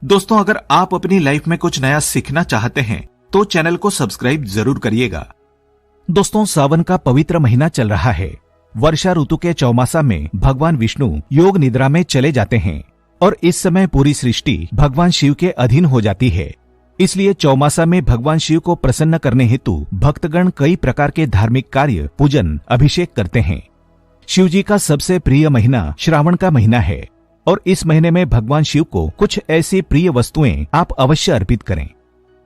दोस्तों, अगर आप अपनी लाइफ में कुछ नया सीखना चाहते हैं तो चैनल को सब्सक्राइब जरूर करिएगा। दोस्तों, सावन का पवित्र महीना चल रहा है। वर्षा ऋतु के चौमासा में भगवान विष्णु योग निद्रा में चले जाते हैं और इस समय पूरी सृष्टि भगवान शिव के अधीन हो जाती है। इसलिए चौमासा में भगवान शिव को प्रसन्न करने हेतु भक्तगण कई प्रकार के धार्मिक कार्य, पूजन, अभिषेक करते हैं। शिव जी का सबसे प्रिय महीना श्रावण का महीना है और इस महीने में भगवान शिव को कुछ ऐसी प्रिय वस्तुएं आप अवश्य अर्पित करें।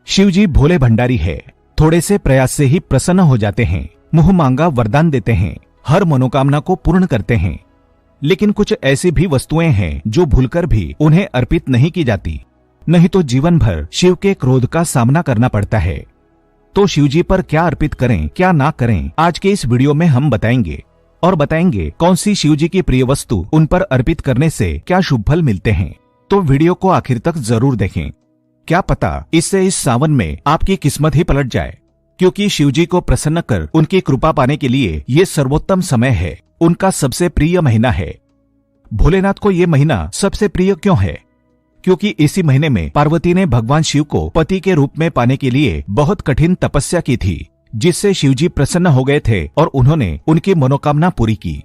शिव जी भोले भंडारी है, थोड़े से प्रयास से ही प्रसन्न हो जाते हैं, मुंह मांगा वरदान देते हैं, हर मनोकामना को पूर्ण करते हैं। लेकिन कुछ ऐसी भी वस्तुएं हैं जो भूलकर भी उन्हें अर्पित नहीं की जाती, नहीं तो जीवन भर शिव के क्रोध का सामना करना पड़ता है। तो शिव जी पर क्या अर्पित करें, क्या ना करें, आज के इस वीडियो में हम बताएंगे और बताएंगे कौन सी शिव जी की प्रिय वस्तु उन पर अर्पित करने से क्या शुभ फल मिलते हैं। तो वीडियो को आखिर तक जरूर देखें, क्या पता इससे इस सावन में आपकी किस्मत ही पलट जाए, क्योंकि शिव जी को प्रसन्न कर उनकी कृपा पाने के लिए ये सर्वोत्तम समय है, उनका सबसे प्रिय महीना है। भोलेनाथ को ये महीना सबसे प्रिय क्यों है? क्योंकि इसी महीने में पार्वती ने भगवान शिव को पति के रूप में पाने के लिए बहुत कठिन तपस्या की थी, जिससे शिवजी प्रसन्न हो गए थे और उन्होंने उनकी मनोकामना पूरी की।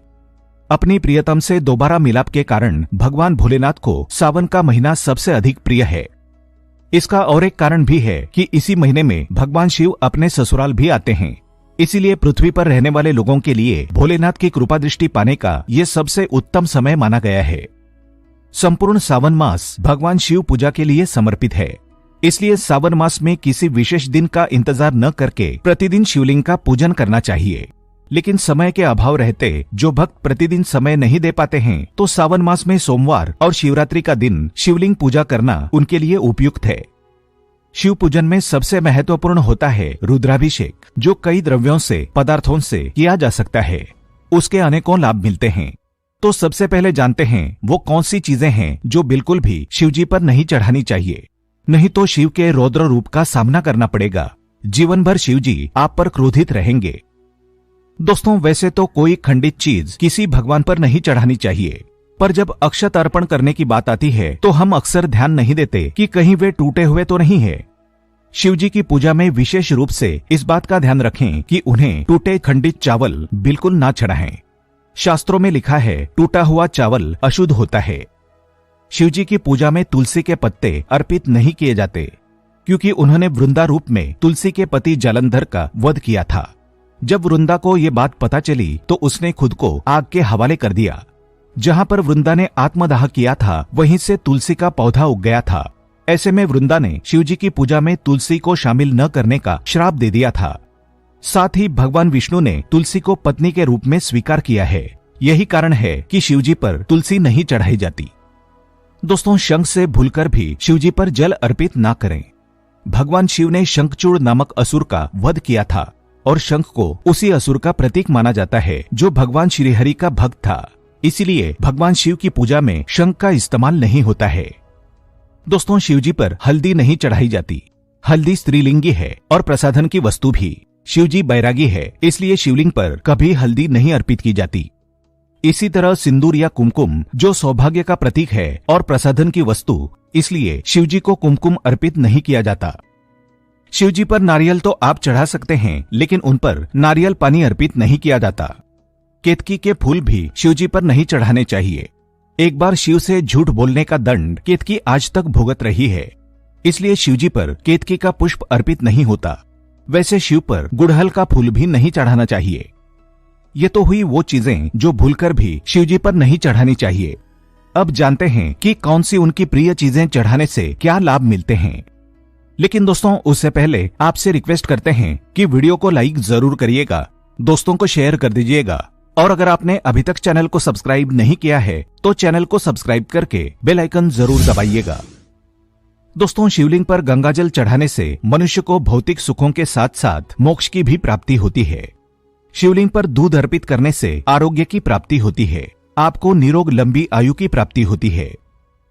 अपनी प्रियतम से दोबारा मिलाप के कारण भगवान भोलेनाथ को सावन का महीना सबसे अधिक प्रिय है। इसका और एक कारण भी है कि इसी महीने में भगवान शिव अपने ससुराल भी आते हैं। इसीलिए पृथ्वी पर रहने वाले लोगों के लिए भोलेनाथ की कृपा दृष्टि पाने का ये सबसे उत्तम समय माना गया है। संपूर्ण सावन मास भगवान शिव पूजा के लिए समर्पित है। इसलिए सावन मास में किसी विशेष दिन का इंतजार न करके प्रतिदिन शिवलिंग का पूजन करना चाहिए। लेकिन समय के अभाव रहते जो भक्त प्रतिदिन समय नहीं दे पाते हैं, तो सावन मास में सोमवार और शिवरात्रि का दिन शिवलिंग पूजा करना उनके लिए उपयुक्त है। शिव पूजन में सबसे महत्वपूर्ण होता है रुद्राभिषेक, जो कई द्रव्यों से, पदार्थों से किया जा सकता है। उसके अनेकों लाभ मिलते हैं। तो सबसे पहले जानते हैं वो कौन सी चीजें हैं जो बिल्कुल भी शिवजी पर नहीं चढ़ानी चाहिए, नहीं तो शिव के रौद्र रूप का सामना करना पड़ेगा। जीवन भर शिवजी आप पर क्रोधित रहेंगे। दोस्तों, वैसे तो कोई खंडित चीज किसी भगवान पर नहीं चढ़ानी चाहिए, पर जब अक्षत अर्पण करने की बात आती है तो हम अक्सर ध्यान नहीं देते कि कहीं वे टूटे हुए तो नहीं है। शिवजी की पूजा में विशेष रूप से इस बात का ध्यान रखें कि उन्हें टूटे खंडित चावल बिल्कुल ना चढ़ाएं। शास्त्रों में लिखा है, टूटा हुआ चावल अशुद्ध होता है। शिवजी की पूजा में तुलसी के पत्ते अर्पित नहीं किए जाते, क्योंकि उन्होंने वृंदा रूप में तुलसी के पति जालंधर का वध किया था। जब वृंदा को ये बात पता चली तो उसने खुद को आग के हवाले कर दिया। जहां पर वृंदा ने आत्मदाह किया था, वहीं से तुलसी का पौधा उग गया था। ऐसे में वृंदा ने शिवजी की पूजा में तुलसी को शामिल न करने का श्राप दे दिया था। साथ ही भगवान विष्णु ने तुलसी को पत्नी के रूप में स्वीकार किया है। यही कारण है कि शिवजी पर तुलसी नहीं चढ़ाई जाती। दोस्तों, शंख से भूलकर भी शिवजी पर जल अर्पित ना करें। भगवान शिव ने शंखचूड़ नामक असुर का वध किया था और शंख को उसी असुर का प्रतीक माना जाता है जो भगवान श्रीहरि का भक्त था। इसीलिए भगवान शिव की पूजा में शंख का इस्तेमाल नहीं होता है। दोस्तों, शिवजी पर हल्दी नहीं चढ़ाई जाती। हल्दी स्त्रीलिंगी है और प्रसाधन की वस्तु भी। शिवजी बैरागी है, इसलिए शिवलिंग पर कभी हल्दी नहीं अर्पित की जाती। इसी तरह सिंदूर या कुमकुम जो सौभाग्य का प्रतीक है और प्रसाधन की वस्तु, इसलिए शिवजी को कुमकुम अर्पित नहीं किया जाता। शिवजी पर नारियल तो आप चढ़ा सकते हैं, लेकिन उन पर नारियल पानी अर्पित नहीं किया जाता। केतकी के फूल भी शिवजी पर नहीं चढ़ाने चाहिए। एक बार शिव से झूठ बोलने का दंड केतकी आज तक भुगत रही है, इसलिए शिवजी पर केतकी का पुष्प अर्पित नहीं होता। वैसे शिव पर गुड़हल का फूल भी नहीं चढ़ाना चाहिए। ये तो हुई वो चीजें जो भूलकर भी शिवजी पर नहीं चढ़ानी चाहिए। अब जानते हैं कि कौन सी उनकी प्रिय चीजें चढ़ाने से क्या लाभ मिलते हैं। लेकिन दोस्तों, उससे पहले आपसे रिक्वेस्ट करते हैं कि वीडियो को लाइक जरूर करिएगा, दोस्तों को शेयर कर दीजिएगा और अगर आपने अभी तक चैनल को सब्सक्राइब नहीं किया है तो चैनल को सब्सक्राइब करके बेल आइकन जरूर दबाइएगा। दोस्तों, शिवलिंग पर गंगाजल चढ़ाने से मनुष्य को भौतिक सुखों के साथ साथ मोक्ष की भी प्राप्ति होती है। शिवलिंग पर दूध अर्पित करने से आरोग्य की प्राप्ति होती है, आपको निरोग लंबी आयु की प्राप्ति होती है।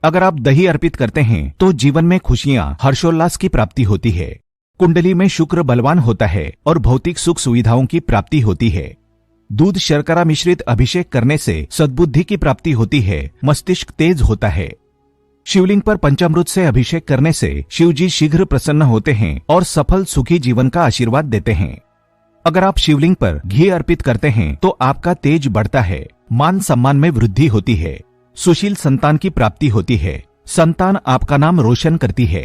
अगर आप दही अर्पित करते हैं तो जीवन में खुशियां, हर्षोल्लास की प्राप्ति होती है। कुंडली में शुक्र बलवान होता है और भौतिक सुख सुविधाओं की प्राप्ति होती है। दूध शर्करा मिश्रित अभिषेक करने से सद्बुद्धि की प्राप्ति होती है, मस्तिष्क तेज होता है। शिवलिंग पर पंचामृत से अभिषेक करने से शिव जी शीघ्र प्रसन्न होते हैं और सफल सुखी जीवन का आशीर्वाद देते हैं। अगर आप शिवलिंग पर घी अर्पित करते हैं तो आपका तेज बढ़ता है, मान सम्मान में वृद्धि होती है, सुशील संतान की प्राप्ति होती है, संतान आपका नाम रोशन करती है।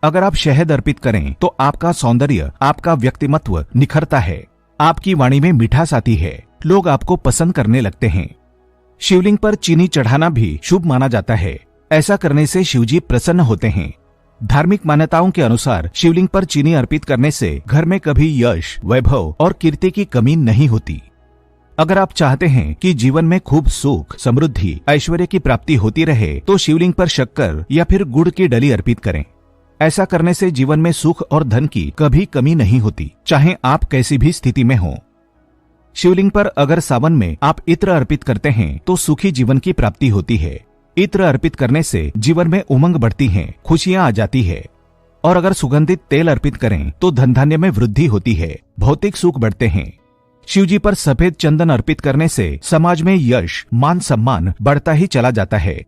अगर आप शहद अर्पित करें तो आपका सौंदर्य, आपका व्यक्तिमत्व निखरता है, आपकी वाणी में मिठास आती है, लोग आपको पसंद करने लगते हैं। शिवलिंग पर चीनी चढ़ाना भी शुभ माना जाता है। ऐसा करने से शिवजी प्रसन्न होते हैं। धार्मिक मान्यताओं के अनुसार शिवलिंग पर चीनी अर्पित करने से घर में कभी यश, वैभव और कीर्ति की कमी नहीं होती। अगर आप चाहते हैं कि जीवन में खूब सुख, समृद्धि, ऐश्वर्य की प्राप्ति होती रहे तो शिवलिंग पर शक्कर या फिर गुड़ की डली अर्पित करें। ऐसा करने से जीवन में सुख और धन की कभी कमी नहीं होती, चाहे आप कैसी भी स्थिति में हो। शिवलिंग पर अगर सावन में आप इत्र अर्पित करते हैं तो सुखी जीवन की प्राप्ति होती है। इत्र अर्पित करने से जीवन में उमंग बढ़ती है, खुशियां आ जाती है। और अगर सुगंधित तेल अर्पित करें तो धन धान्य में वृद्धि होती है, भौतिक सुख बढ़ते हैं। शिवजी पर सफेद चंदन अर्पित करने से समाज में यश, मान सम्मान बढ़ता ही चला जाता है।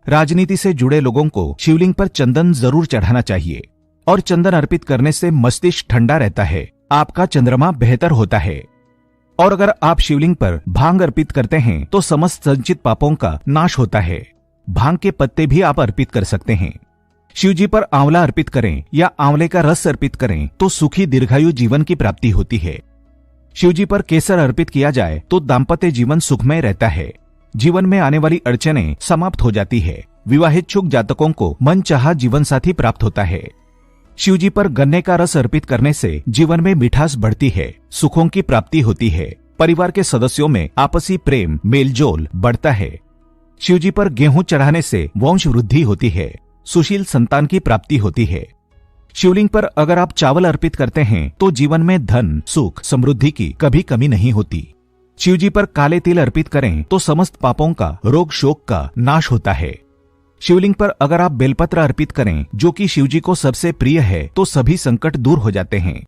राजनीति से जुड़े लोगों को शिवलिंग पर चंदन जरूर चढ़ाना चाहिए और चंदन अर्पित करने से मस्तिष्क ठंडा रहता है, आपका चंद्रमा बेहतर होता है। और अगर आप शिवलिंग पर भांग अर्पित करते हैं तो समस्त संचित पापों का नाश होता है। भांग के पत्ते भी आप अर्पित कर सकते हैं। शिवजी पर आंवला अर्पित करें या आंवले का रस अर्पित करें तो सुखी दीर्घायु जीवन की प्राप्ति होती है। शिवजी पर केसर अर्पित किया जाए तो दाम्पत्य जीवन सुखमय रहता है, जीवन में आने वाली अड़चनें समाप्त हो जाती है, विवाहित जातकों को मनचाहा जीवन साथी प्राप्त होता है। शिवजी पर गन्ने का रस अर्पित करने से जीवन में मिठास बढ़ती है, सुखों की प्राप्ति होती है, परिवार के सदस्यों में आपसी प्रेम, मेलजोल बढ़ता है। शिवजी पर गेहूं चढ़ाने से वंश वृद्धि होती है, सुशील संतान की प्राप्ति होती है। शिवलिंग पर अगर आप चावल अर्पित करते हैं तो जीवन में धन, सुख, समृद्धि की कभी कमी नहीं होती। शिवजी पर काले तिल अर्पित करें तो समस्त पापों का, रोग शोक का नाश होता है। शिवलिंग पर अगर आप बेलपत्र अर्पित करें जो कि शिवजी को सबसे प्रिय है तो सभी संकट दूर हो जाते हैं।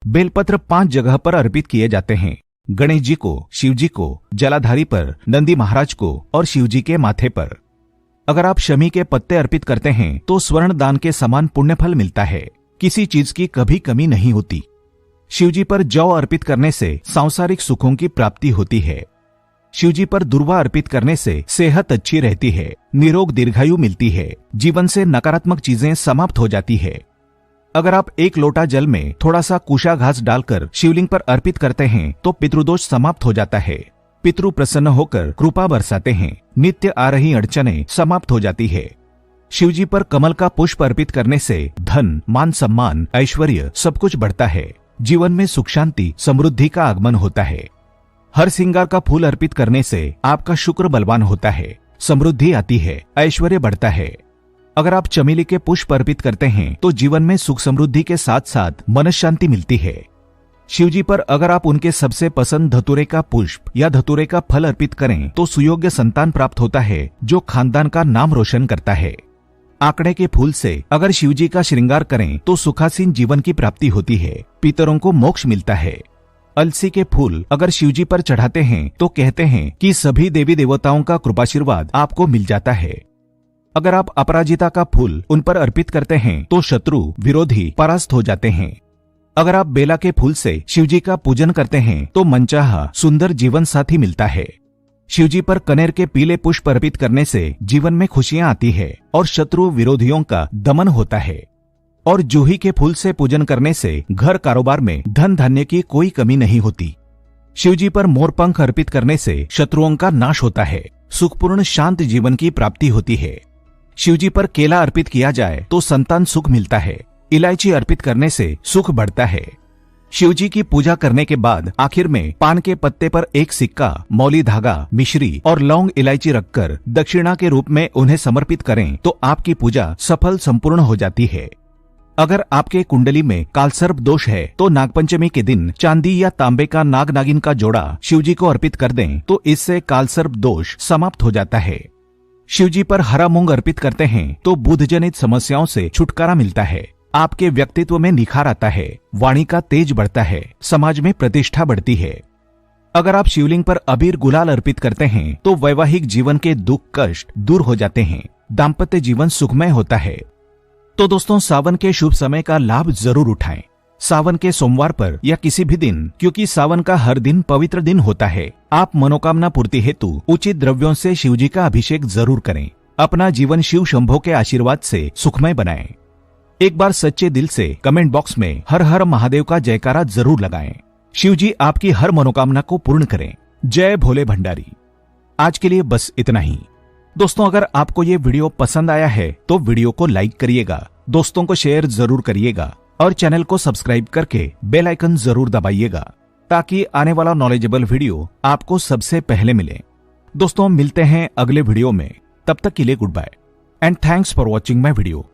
बेलपत्र 5 जगह पर अर्पित किए जाते हैं, गणेश जी को, शिवजी को, जलाधारी पर, नंदी महाराज को और शिवजी के माथे पर। अगर आप शमी के पत्ते अर्पित करते हैं तो स्वर्ण दान के समान पुण्य फल मिलता है, किसी चीज की कभी कमी नहीं होती। शिवजी पर जौ अर्पित करने से सांसारिक सुखों की प्राप्ति होती है। शिवजी पर दुर्वा अर्पित करने से सेहत अच्छी रहती है, निरोग दीर्घायु मिलती है, जीवन से नकारात्मक चीजें समाप्त हो जाती है। अगर आप 1 लोटा जल में थोड़ा सा कुशा घास डालकर शिवलिंग पर अर्पित करते हैं तो पितृदोष समाप्त हो जाता है, पितृ प्रसन्न होकर कृपा बरसाते हैं, नित्य आ रही अड़चनें समाप्त हो जाती है। शिवजी पर कमल का पुष्प अर्पित करने से धन, मान सम्मान, ऐश्वर्य सब कुछ बढ़ता है, जीवन में सुख शांति समृद्धि का आगमन होता है। हर श्रृंगार का फूल अर्पित करने से आपका शुक्र बलवान होता है, समृद्धि आती है, ऐश्वर्य बढ़ता है। अगर आप चमेली के पुष्प अर्पित करते हैं तो जीवन में सुख समृद्धि के साथ साथ मन शांति मिलती है। शिवजी पर अगर आप उनके सबसे पसंद धतूरे का पुष्प या धतूरे का फल अर्पित करें तो सुयोग्य संतान प्राप्त होता है जो खानदान का नाम रोशन करता है। आंकड़े के फूल से अगर शिवजी का श्रृंगार करें तो सुखासीन जीवन की प्राप्ति होती है, पितरों को मोक्ष मिलता है। अलसी के फूल अगर शिवजी पर चढ़ाते हैं तो कहते हैं कि सभी देवी देवताओं का कृपाशीर्वाद आपको मिल जाता है। अगर आप अपराजिता का फूल उन पर अर्पित करते हैं तो शत्रु, विरोधी परास्त हो जाते हैं। अगर आप बेला के फूल से शिवजी का पूजन करते हैं तो मनचाहा सुंदर जीवन साथी मिलता है। शिवजी पर कनेर के पीले पुष्प अर्पित करने से जीवन में खुशियां आती है और शत्रु विरोधियों का दमन होता है। और जूही के फूल से पूजन करने से घर कारोबार में धन धान्य की कोई कमी नहीं होती। शिवजी पर मोर पंख अर्पित करने से शत्रुओं का नाश होता है, सुखपूर्ण शांत जीवन की प्राप्ति होती है। शिवजी पर केला अर्पित किया जाए तो संतान सुख मिलता है, इलायची अर्पित करने से सुख बढ़ता है। शिवजी की पूजा करने के बाद आखिर में पान के पत्ते पर एक सिक्का, मौली धागा, मिश्री और लौंग इलायची रखकर दक्षिणा के रूप में उन्हें समर्पित करें तो आपकी पूजा सफल संपूर्ण हो जाती है। अगर आपके कुंडली में कालसर्प दोष है तो नागपंचमी के दिन चांदी या तांबे का नाग नागिन का जोड़ा शिवजी को अर्पित कर दें तो इससे कालसर्प दोष समाप्त हो जाता है। शिवजी पर हरा मूंग अर्पित करते हैं तो बुध जनित समस्याओं से छुटकारा मिलता है, आपके व्यक्तित्व में निखार आता है, वाणी का तेज बढ़ता है, समाज में प्रतिष्ठा बढ़ती है। अगर आप शिवलिंग पर अबीर गुलाल अर्पित करते हैं तो वैवाहिक जीवन के दुख कष्ट दूर हो जाते हैं, दाम्पत्य जीवन सुखमय होता है। तो दोस्तों, सावन के शुभ समय का लाभ जरूर उठाएं। सावन के सोमवार पर या किसी भी दिन, क्योंकि सावन का हर दिन पवित्र दिन होता है। आप मनोकामना पूर्ति हेतु उचित द्रव्यों से शिवजी का अभिषेक जरूर करें। अपना जीवन शिव शंभो के आशीर्वाद से सुखमय बनाएं। एक बार सच्चे दिल से कमेंट बॉक्स में हर हर महादेव का जयकारा जरूर लगाएं। शिवजी आपकी हर मनोकामना को पूर्ण करें। जय भोले भंडारी। आज के लिए बस इतना ही। दोस्तों, अगर आपको ये वीडियो पसंद आया है तो वीडियो को लाइक करिएगा, दोस्तों को शेयर जरूर करिएगा और चैनल को सब्सक्राइब करके बेल आइकन जरूर दबाइएगा, ताकि आने वाला नॉलेजेबल वीडियो आपको सबसे पहले मिले। दोस्तों, मिलते हैं अगले वीडियो में। तब तक के लिए good bye and thanks for watching my video.